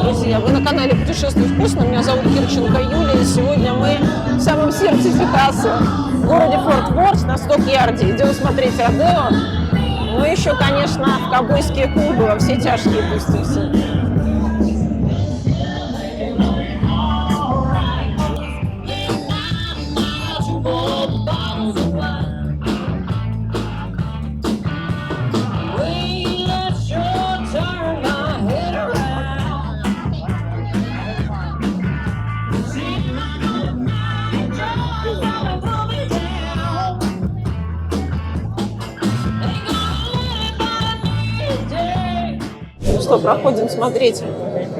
Друзья, вы на канале «Путешествуй вкусно». Меня зовут Кирченко Юлия. И сегодня мы в самом сердце Техаса, в городе Форт Уорт, на Сток-Ярде. Идем смотреть родео. Ну, еще, конечно, в ковбойские клубы, во все тяжкие пустимся. Что, проходим смотреть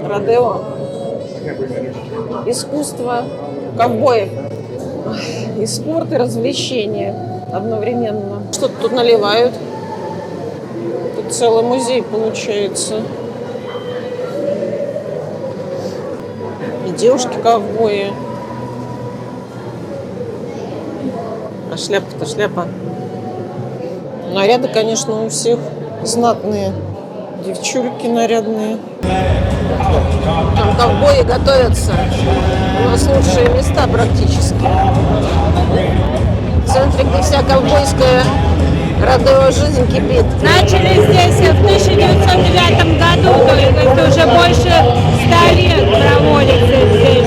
родео. Искусство ковбоев. И спорт, и развлечения одновременно. Что-то тут наливают. Тут целый музей получается. И девушки-ковбои. А шляпа-то шляпа. Наряды, конечно, у всех знатные. Девчульки нарядные. Там ковбои готовятся. У нас лучшие места практически. В центре, где вся ковбойская родео жизнь кипит. Начали здесь в 1909 году, то есть это уже больше 100 лет проводится здесь.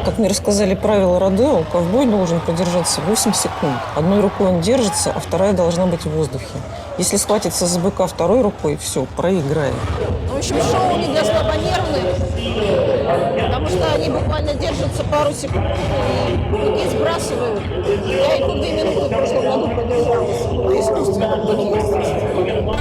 Как мне рассказали правила родео, ковбой должен продержаться 8 секунд. Одной рукой он держится, а вторая должна быть в воздухе. Если схватится за быка второй рукой, все, проиграет. В общем, шоу не для слабонервных, потому что они буквально держатся пару секунд и быки сбрасывают. Я их 2 минуты в прошлом году продержалась. Искусственно быки, естественно.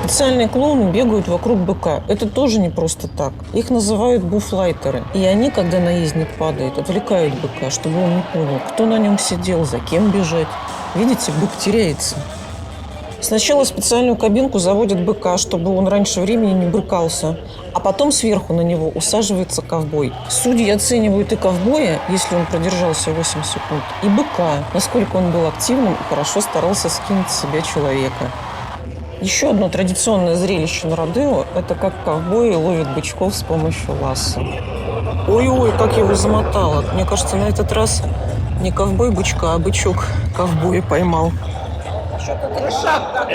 Специальные клоуны бегают вокруг быка. Это тоже не просто так. Их называют буфлайтеры. И они, когда наездник падает, отвлекают быка, чтобы он не понял, кто на нем сидел, за кем бежать. Видите, бык теряется. Сначала в специальную кабинку заводят быка, чтобы он раньше времени не брыкался. А потом сверху на него усаживается ковбой. Судьи оценивают и ковбоя, если он продержался 8 секунд, и быка, насколько он был активным и хорошо старался скинуть с себя человека. Еще одно традиционное зрелище на родео – это как ковбои ловят бычков с помощью лассо. Ой-ой, как его замотало. Мне кажется, на этот раз не ковбой бычка, а бычок ковбоя поймал. Что-то трешак такой,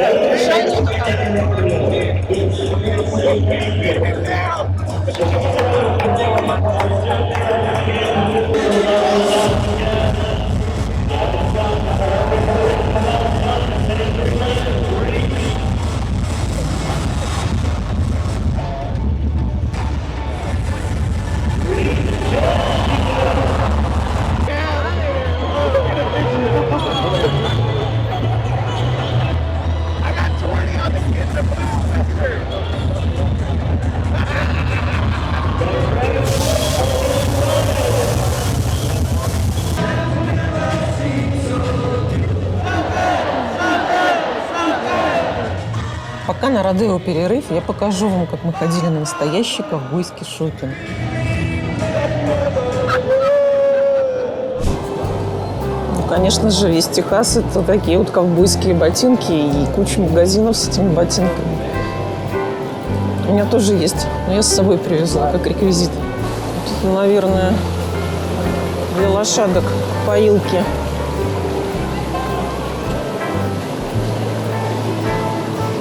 Пока на Родео перерыв, я покажу вам, как мы ходили на настоящий ковбойский шопинг. Ну, конечно же, весь Техас – это такие вот ковбойские ботинки и куча магазинов с этими ботинками. У меня тоже есть, но я с собой привезла, как реквизит. Тут, наверное, для лошадок поилки.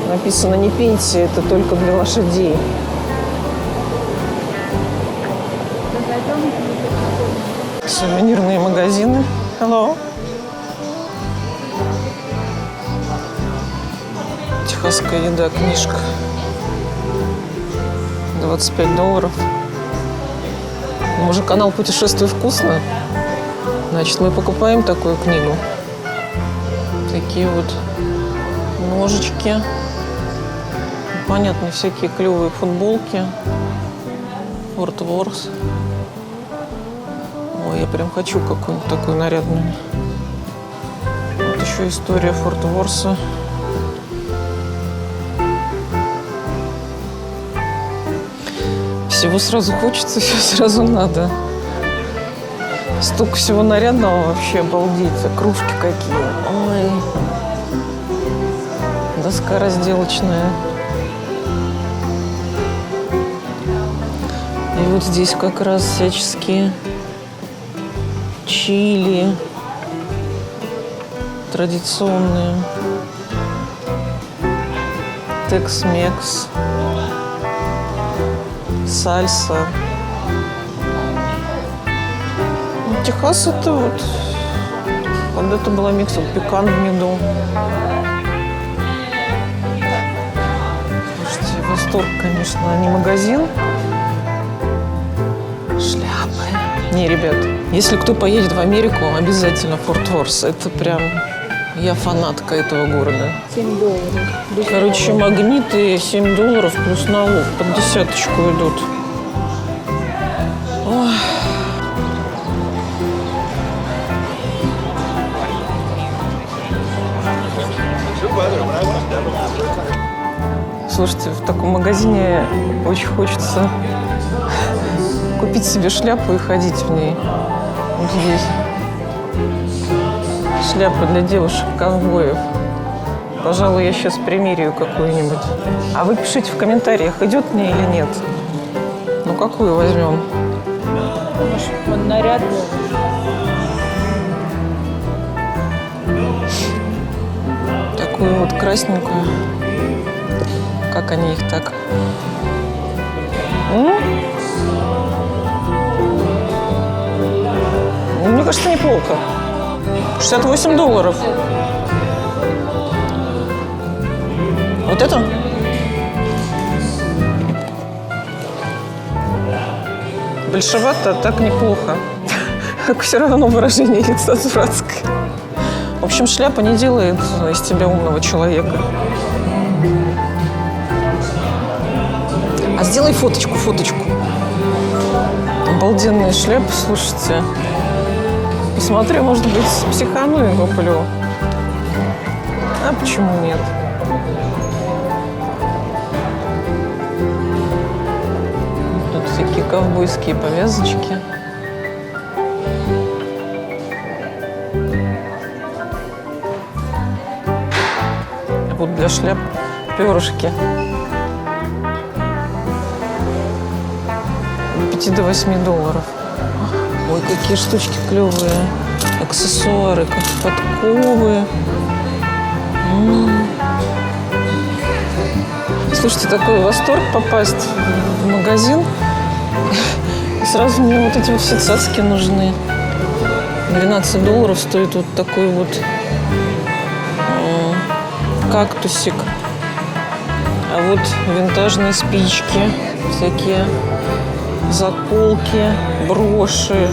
Написано: не пейте, это только для лошадей. Сувенирные магазины. Hello. Техасская еда, книжка. $25. Мы же канал «Путешествуй вкусно». Значит, мы покупаем такую книгу. Такие вот ножички. Понятно, всякие клевые футболки. Fort Worth. Ой, я прям хочу какую-нибудь такую нарядную. Вот еще история Форт Ворса. Всего сразу хочется, все сразу надо. Столько всего нарядного, вообще обалдеть. А кружки какие. Ой. Доска разделочная. И вот здесь как раз всяческие чили традиционные. Текс-мекс. Сальса. Ну, Техас это вот... Когда-то была микс, вот пекан в меду. Слушайте, восторг, конечно. Не магазин. Шляпы. Не, ребят, если кто поедет в Америку, обязательно Форт Ворс. Это прям... Я фанатка этого города. $7. Короче, магниты $7 плюс налог. Под десяточку идут. Ой. Слушайте, в таком магазине очень хочется купить себе шляпу и ходить в ней. Вот здесь. Шляпа для девушек-ковбоев. Пожалуй, я сейчас примерю какую-нибудь. А вы пишите в комментариях, идет мне или нет. Ну, какую возьмем? Он нарядный. Такую вот красненькую. Как они их так? Мне кажется, неплохо. $68. Вот это? Большевато, а так неплохо. Все равно выражение лица дурацкое. В общем, шляпа не делает из тебя умного человека. А сделай фоточку. Обалденная шляпа, слушайте. Посмотрю, может быть, психану и куплю. А почему нет? Тут всякие ковбойские повязочки. Вот для шляп перышки. От $5 до $8. Ой, какие штучки клевые. Аксессуары, как подковы. Слушайте, такой восторг попасть в магазин. И сразу мне вот эти вот все цацки нужны. $12 стоит вот такой вот кактусик. А вот винтажные спички, всякие заколки, броши.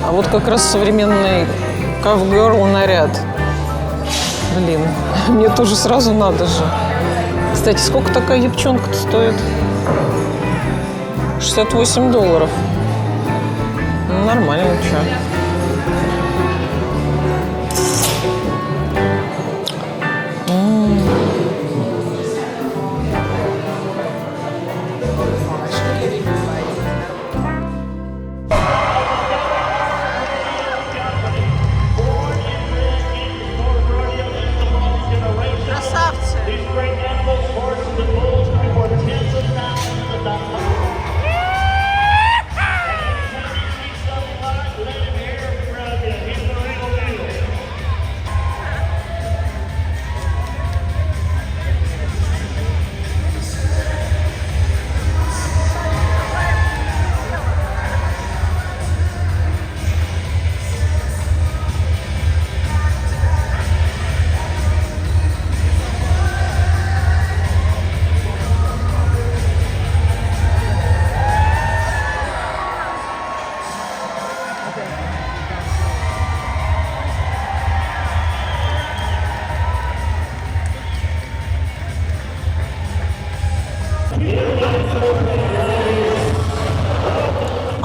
А вот как раз современный ковгерл наряд. Блин, мне тоже сразу надо же. Кстати, сколько такая юбчонка-то стоит? $68. Ну, нормально, что.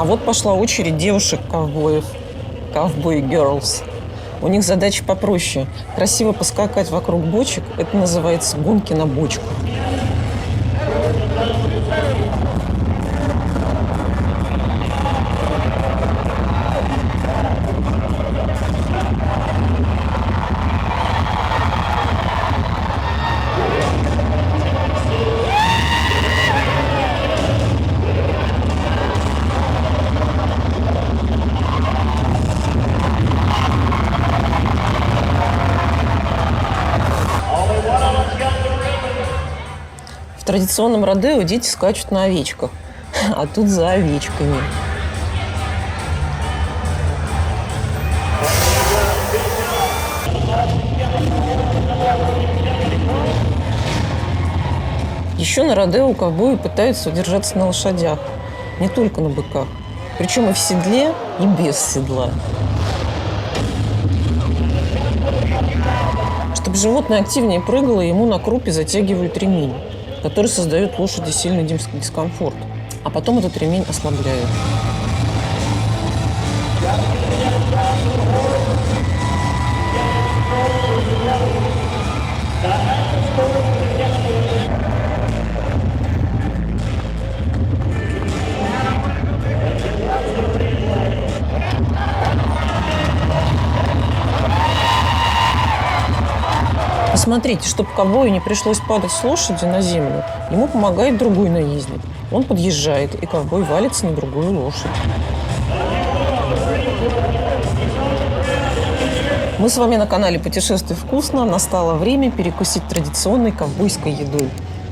вот пошла очередь девушек-ковбоев. Ковбой Girls. У них задача попроще. Красиво поскакать вокруг бочек. Это называется гонки на бочках. В традиционном родео дети скачут на овечках, а тут за овечками. Еще на родео ковбои пытаются удержаться на лошадях, не только на быках. Причем и в седле, и без седла. Чтобы животное активнее прыгало, ему на крупе затягивают ремень, который создает лошади сильный дискомфорт. А потом этот ремень ослабляют. Посмотрите, чтобы ковбою не пришлось падать с лошади на землю, ему помогает другой наездник. Он подъезжает, и ковбой валится на другую лошадь. Мы с вами на канале «Путешествуй вкусно». Настало время перекусить традиционной ковбойской едой.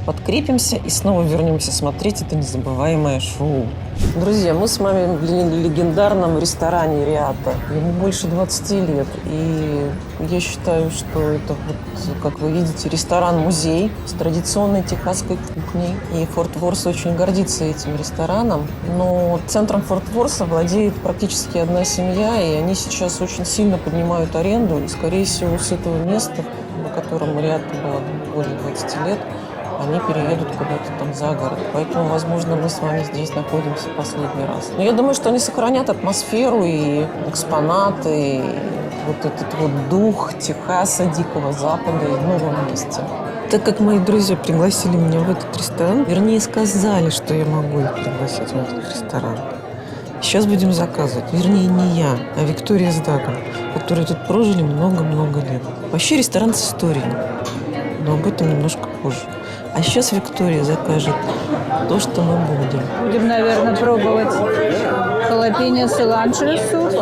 Подкрепимся и снова вернемся смотреть это незабываемое шоу. Друзья, мы с вами в легендарном ресторане «Риата». Ему больше 20 лет. И я считаю, что это, вот, как вы видите, ресторан-музей с традиционной техасской кухней. И Форт Ворс очень гордится этим рестораном. Но центром Форт Ворса владеет практически одна семья, и они сейчас очень сильно поднимают аренду. И, скорее всего, с этого места, на котором «Риата» было более 20 лет, они переедут куда-то там за город. Поэтому, возможно, мы с вами здесь находимся последний раз. Но я думаю, что они сохранят атмосферу и экспонаты, и вот этот вот дух Техаса, Дикого Запада и в новом месте. Так как мои друзья пригласили меня в этот ресторан, вернее, сказали, что я могу их пригласить в этот ресторан, сейчас будем заказывать. Вернее, не я, а Виктория с Дагом, которые тут прожили много-много лет. Вообще ресторан с историей, но об этом немножко позже. А сейчас Виктория закажет то, что мы будем. Будем, наверное, пробовать халапеньо силанчо суп.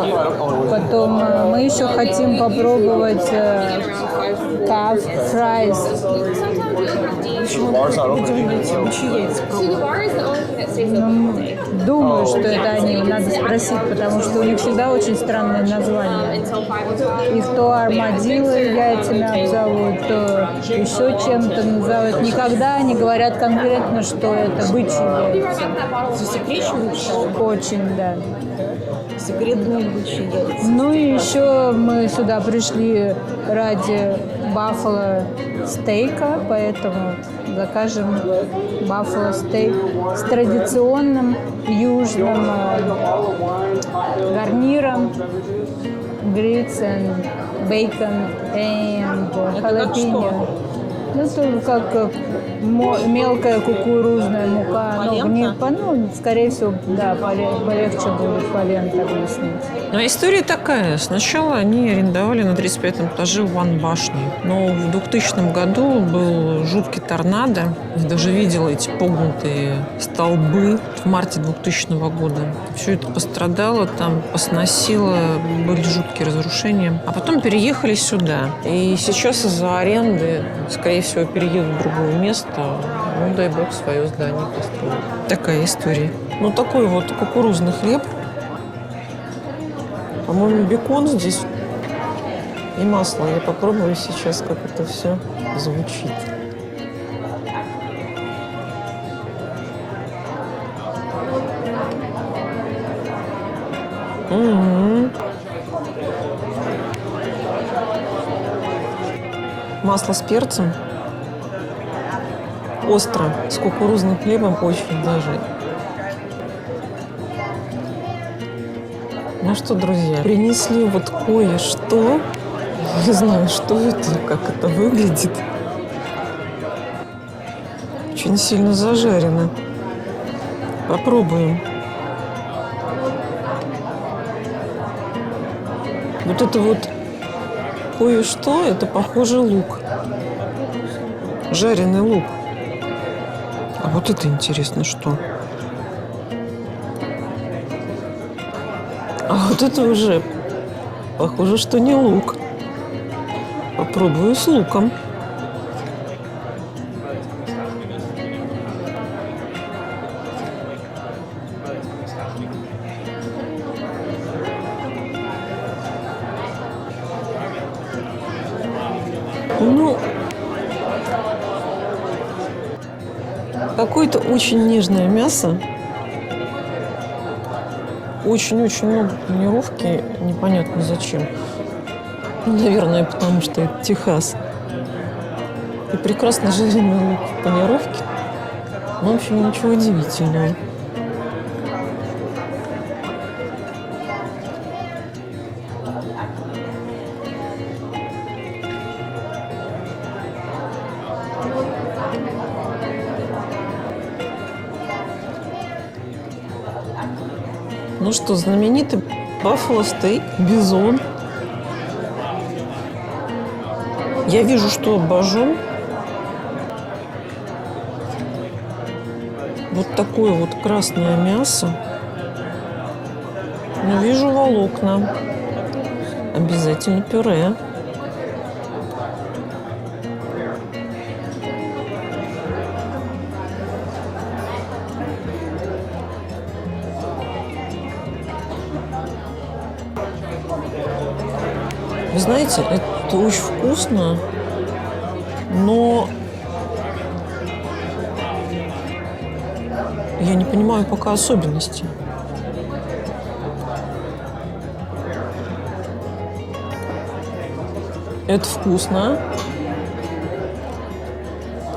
Потом мы еще хотим попробовать кав фрайс. Думаю, что это они, надо спросить, потому что у них всегда очень странные названия. Их то армадило яйцами обзовут, то еще чем-то называют. Никогда не говорят конкретно, что это бычьи яйца. Засекречивают? Очень, да. Секретные бычьи яйца. Ну и еще мы сюда пришли ради баффало стейка, поэтому закажем баффало стейк с традиционным южным гарниром, grits and bacon and халапеньо. Ну, это как мелкая кукурузная мука. Ну, скорее всего, да, полегче будет полента объяснить. Но история такая. Сначала они арендовали на 35-м этаже Ван башни. Но в 2000 году был жуткий торнадо. Я даже видела эти погнутые столбы в марте 2000 года. Все это пострадало, там посносило, были жуткие разрушения. А потом переехали сюда. И сейчас из-за аренды, скорее всего, переедут в другое место. Ну, дай бог, свое здание построить. Такая история. Ну, такой вот кукурузный хлеб. По-моему, бекон здесь и масло. Я попробую сейчас, как это все звучит. Масло с перцем. Остро. С кукурузным хлебом очень даже. Ну что, друзья, принесли вот кое-что. Не знаю, что это, как это выглядит. Очень сильно зажарено. Попробуем. Вот это вот кое-что, это похоже лук. Жареный лук. А вот это интересно, что? А вот это уже похоже, что не лук. Попробую с луком. Ну, какое-то очень нежное мясо. Очень-очень много панировки. Непонятно зачем. Ну, наверное, потому что это Техас. И прекрасно жареный лук в панировке. Ну, в общем, ничего удивительного. Ну что, знаменитый баффало стейк, бизон. Я вижу, что обожжен. Вот такое вот красное мясо. Но вижу волокна. Обязательно пюре. Вы знаете, это очень вкусно, но я не понимаю пока особенностей. Это вкусно,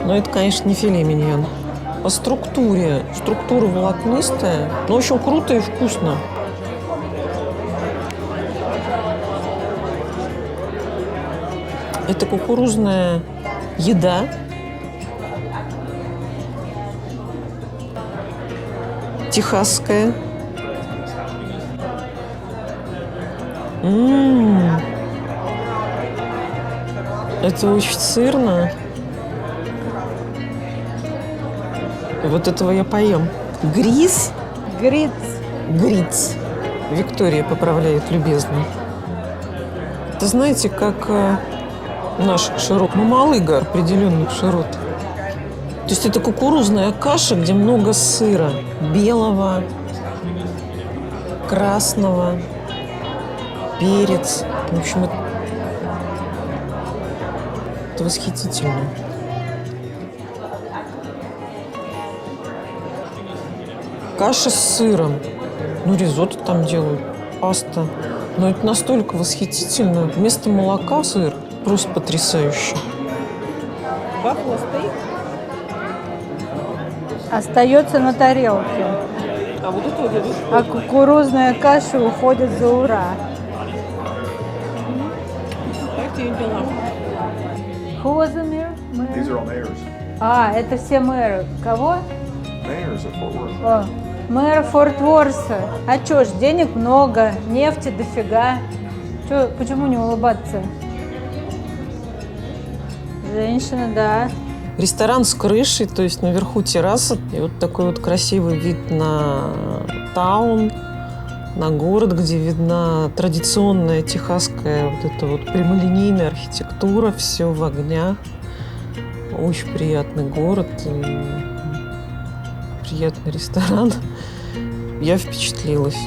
но это, конечно, не филе миньон. По структура волокнистая, но очень круто и вкусно. Это кукурузная еда. Техасская. Это очень сырно. Вот этого я поем. Гриц. Виктория поправляет любезно. Это знаете, как наших широт, ну, малыга определенных широт. То есть это кукурузная каша, где много сыра. Белого, красного, перец. В общем, это восхитительно. Каша с сыром. Ну, ризотто там делают, паста. Но это настолько восхитительно. Вместо молока сыр. Просто потрясающе. Баффало стейк остается на тарелке, А вот это вот а кукурузная каша уходит за ура. Who was the mayor? These are all mayors. А, это все мэры. Кого? Mayors of Fort Worth. О, мэр Форт Уорса. А чё ж, денег много, нефти дофига. Чё, почему не улыбаться? Женщина, да. ресторан с крышей, то есть наверху терраса. И вот такой вот красивый вид на таун, на город, где видна традиционная техасская вот эта вот прямолинейная архитектура, все в огнях. Очень приятный город, и приятный ресторан. Я впечатлилась.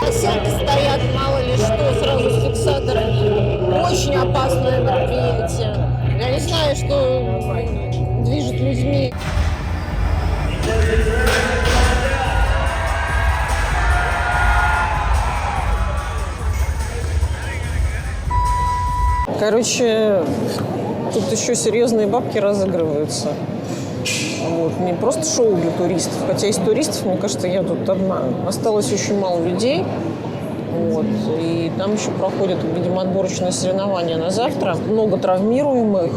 Оседы стоят, мало ли что, сразу с фиксаторами. Очень опасное мероприятие. Я не знаю, что движет людьми. Короче, тут еще серьезные бабки разыгрываются. Вот. Не просто шоу для туристов. Хотя из туристов, мне кажется, я тут одна. Осталось очень мало людей. Вот. И там еще проходят, видимо, отборочные соревнования на завтра. Много травмируемых.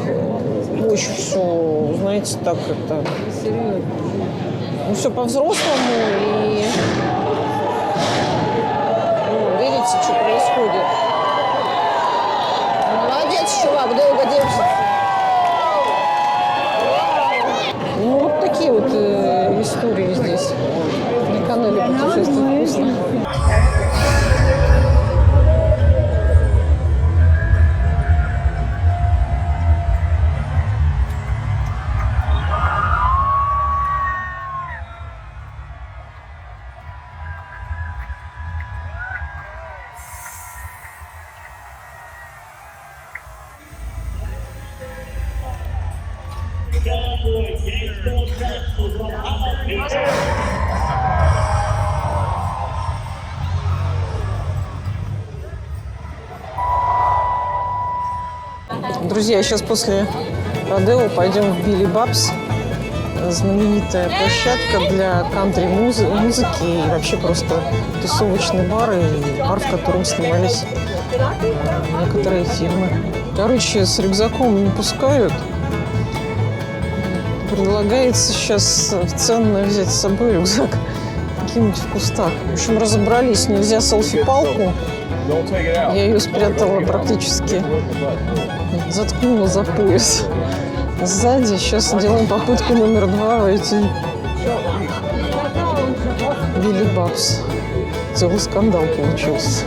Очень все, знаете, так это... Ну, все по-взрослому. И... Ну, видите, что происходит. Молодец, чувак, долго держится. Ну, вот такие вот истории здесь. На канале «Путешествие вкусно». Друзья, сейчас после Родео пойдем в Билли Бабс. Знаменитая площадка для кантри-музыки и вообще просто тусовочный бар, и бар, в котором снимались некоторые фильмы. Короче, с рюкзаком не пускают. Предлагается сейчас ценно взять с собой рюкзак, кинуть в кустах. В общем, разобрались, нельзя селфи-палку. Я ее спрятала практически, заткнула за пояс. Сзади сейчас делаем попытку номер 2 войти в Билли Бабс. Целый скандал получился.